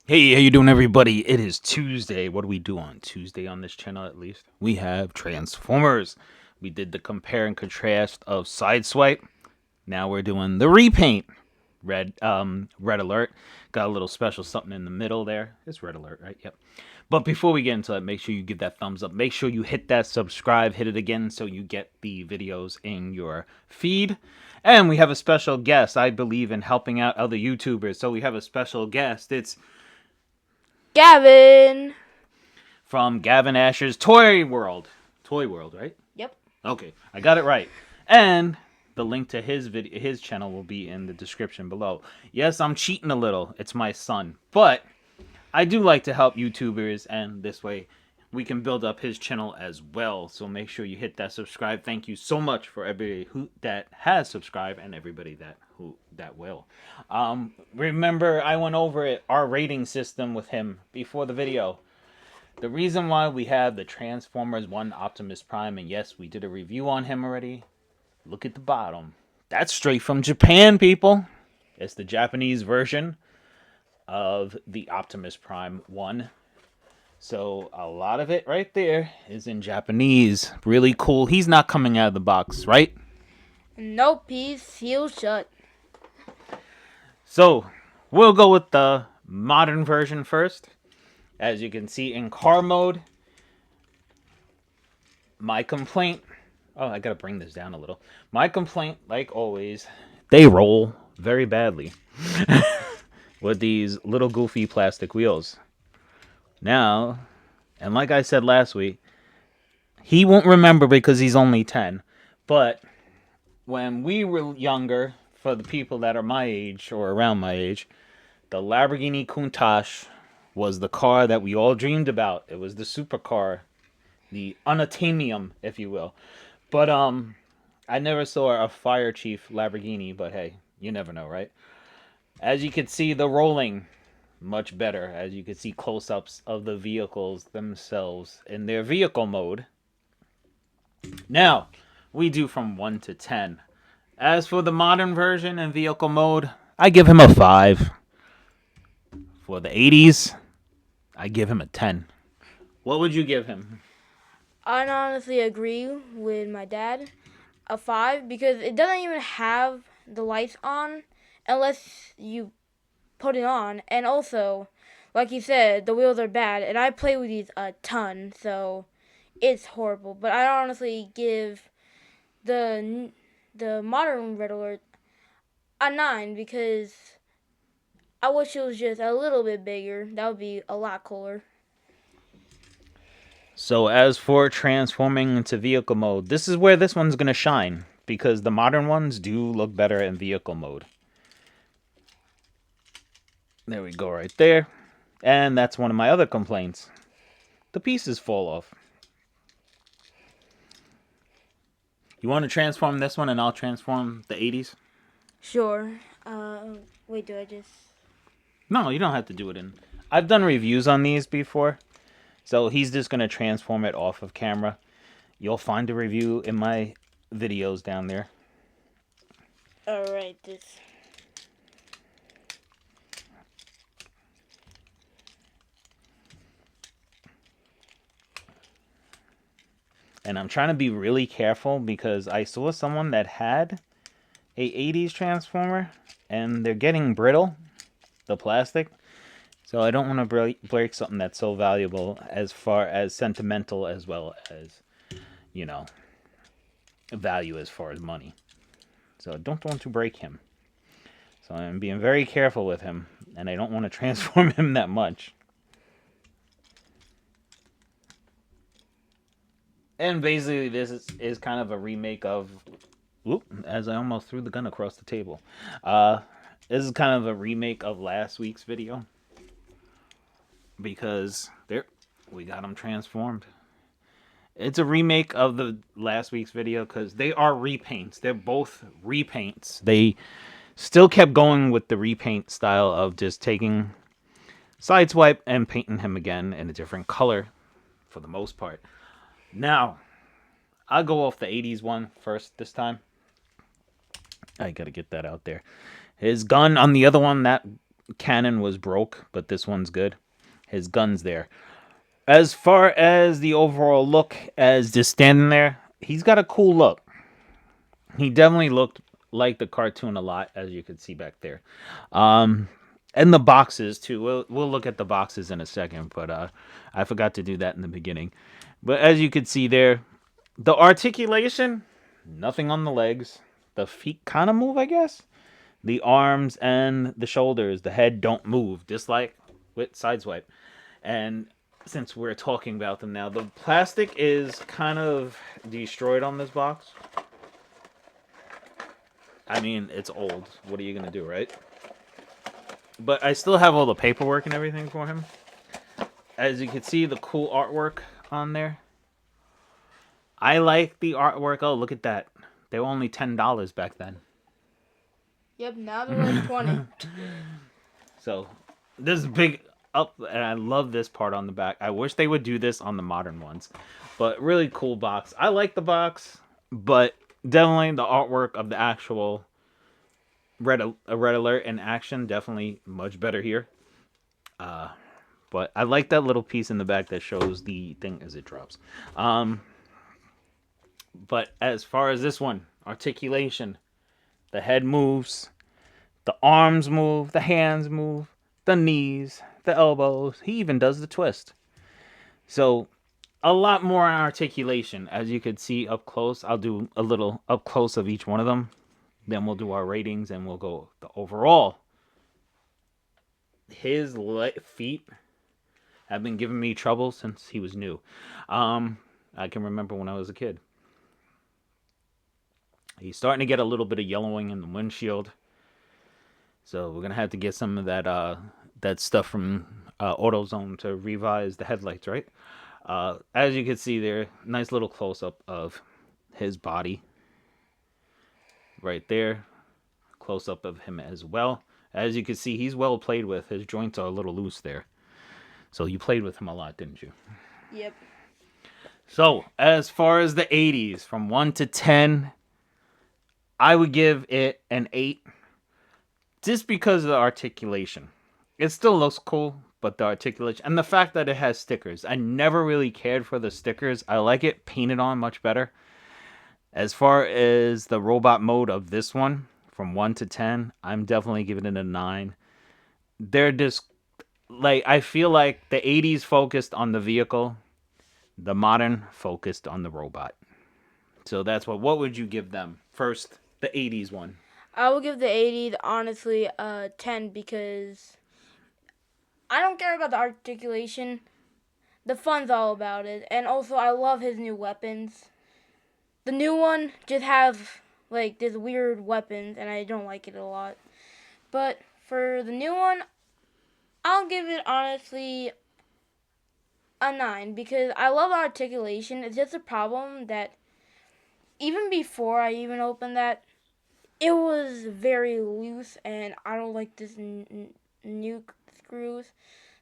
Hey, how you doing, everybody? It is Tuesday. What do we do on Tuesday on this channel, at least? We have Transformers. We did the compare and contrast of Sideswipe. Now we're doing the repaint. Red alert. Got a little special something in the middle there. It's red alert, right? Yep. But before we get into it, make sure you give that thumbs up. Make sure you hit that subscribe, hit it again so you get the videos in your feed. And we have a special guest. I believe in helping out other YouTubers. So we have a special guest. It's Gavin. from Gavin Asher's Toy World. Toy World, right? Yep. Okay, I got it right. And the link to his channel will be in the description below. Yes, I'm cheating a little. It's my son, but I do like to help YouTubers, and this way we can build up his channel as well. So make sure you hit that subscribe. Thank you so much for everybody that has subscribed and everybody that will. Remember, I went over our rating system with him before the video. The reason why we have the Transformers 1 Optimus Prime, and yes, we did a review on him already. Look at the bottom. That's straight from Japan, people. It's the Japanese version of the Optimus Prime 1. So a lot of it right there is in Japanese. Really cool. He's not coming out of the box, right? Nope, he's sealed shut. So we'll go with the modern version first. As you can see in car mode, my complaint. Oh, I gotta bring this down a little. My complaint, like always, they roll very badly with these little goofy plastic wheels. Now, and like I said last week, he won't remember because he's only 10. But when we were younger, for the people that are my age or around my age, the Lamborghini Countach was the car that we all dreamed about. It was the supercar, the unattainium, if you will. But I never saw a fire chief Lamborghini, but hey, you never know, right? As you can see, the rolling much better. As you can see close-ups of the vehicles themselves in their vehicle mode. Now, we do from 1 to 10. As for the modern version in vehicle mode, I give him a 5. For the 80s, I give him a 10. What would you give him? I honestly agree with my dad. A 5 because it doesn't even have the lights on unless you put it on. And also, like you said, the wheels are bad. And I play with these a ton, so it's horrible. But I honestly give the modern Red Alert a 9 because I wish it was just a little bit bigger. That would be a lot cooler. So as for transforming into vehicle mode, this is where this one's going to shine because the modern ones do look better in vehicle mode. There we go right there. And that's one of my other complaints. The pieces fall off. You want to transform this one and I'll transform the 80s? Sure. Wait, do I just... No, you don't have to do it in. I've done reviews on these before. So he's just going to transform it off of camera. You'll find a review in my videos down there. Alright, this... And I'm trying to be really careful because I saw someone that had a 80s transformer and they're getting brittle, the plastic. So I don't want to break something that's so valuable as far as sentimental as well as, you know, value as far as money. So I don't want to break him. So I'm being very careful with him and I don't want to transform him that much. And basically this is kind of a remake of... Whoop, as I almost threw the gun across the table. This is kind of a remake of last week's video. Because there, we got them transformed. It's a remake of the last week's video because they are repaints. They're both repaints. They still kept going with the repaint style of just taking Sideswipe and painting him again in a different color for the most part. Now, I'll go off the 80s one first this time. I gotta get that out there. His gun on the other one, that cannon was broke, but this one's good. His gun's there. As far as the overall look, as just standing there, he's got a cool look. He definitely looked like the cartoon a lot, as you could see back there. And the boxes too. We'll look at the boxes in a second, but I forgot to do that in the beginning. But as you could see there, the articulation, nothing on the legs. The feet kind of move, I guess. The arms and the shoulders, the head don't move, just like with Sideswipe. And since we're talking about them now, the plastic is kind of destroyed on this box. I mean, it's old. What are you gonna do, right? But I still have all the paperwork and everything for him. As you can see, the cool artwork on there. I like the artwork. Oh, look at that. They were only $10 back then. Yep, now they're like 20. So, this big up, and I love this part on the back. I wish they would do this on the modern ones. But really cool box. I like the box, but definitely the artwork of the actual Red Alert in action, definitely much better here. But I like that little piece in the back that shows the thing as it drops. But as far as this one, articulation, the head moves, the arms move, the hands move, the knees, the elbows. He even does the twist. So a lot more on articulation, as you could see up close. I'll do a little up close of each one of them. Then we'll do our ratings and we'll go the overall. His feet have been giving me trouble since he was new. I can remember when I was a kid. He's starting to get a little bit of yellowing in the windshield. So we're gonna have to get some of that stuff from AutoZone to revise the headlights, right? As you can see there, nice little close up of his body. Right there, close up of him as well. As you can see, he's well played with. His joints are a little loose there. So you played with him a lot, didn't you? Yep. So as far as the 80s, from 1 to 10, I would give it an 8. Just because of the articulation. It still looks cool, but the articulation and the fact that it has stickers. I never really cared for the stickers. I like it painted on much better. As far as the robot mode of this one, from 1 to 10, I'm definitely giving it a 9. They're just like, I feel like the 80s focused on the vehicle, the modern focused on the robot. So that's what would you give them? First, the 80s one. I will give the 80 honestly a 10 because I don't care about the articulation. The fun's all about it. And also, I love his new weapons. The new one just has, like, this weird weapons, and I don't like it a lot. But for the new one, I'll give it, honestly, a 9 because I love articulation. It's just a problem that even before I even opened that, it was very loose, and I don't like this new screws.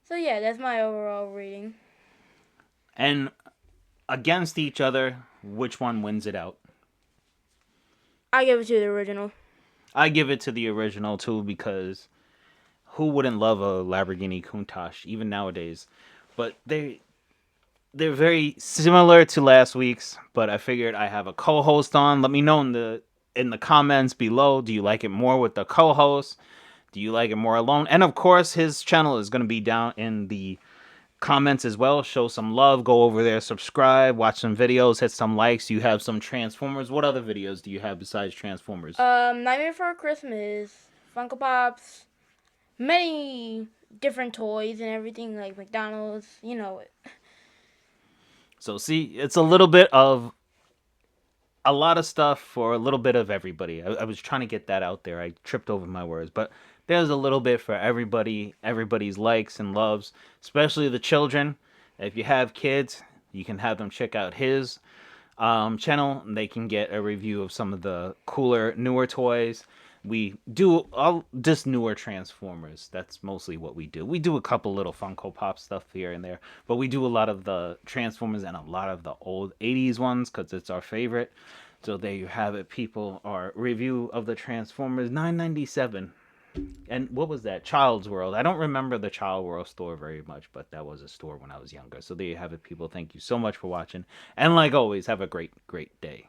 So yeah, that's my overall rating. And against each other, which one wins it out? I give it to the original. I give it to the original too because who wouldn't love a Lamborghini Countach even nowadays? But they're very similar to last week's, but I figured I have a co-host on. Let me know in the comments below. Do you like it more with the co-host? Do you like it more alone? And of course, his channel is going to be down in the comments as well. Show some love. Go over there, subscribe, watch some videos, hit some likes. You have some Transformers. What other videos do you have besides Transformers? Nightmare Before Christmas, Funko Pops, many different toys and everything like McDonald's. You know it. So see, it's a little bit of a lot of stuff for a little bit of everybody. I was trying to get that out there. I tripped over my words, but there's a little bit for everybody, everybody's likes and loves, especially the children. If you have kids, you can have them check out his channel. And they can get a review of some of the cooler, newer toys. We do all just newer Transformers. That's mostly what we do. We do a couple little Funko Pop stuff here and there, but we do a lot of the Transformers and a lot of the old 80s ones because it's our favorite. So there you have it, people. Our review of the Transformers 997. And what was that? Child's World. I don't remember the Child World store very much, but that was a store when I was younger. So there you have it, people. Thank you so much for watching. And like always, have a great, great day.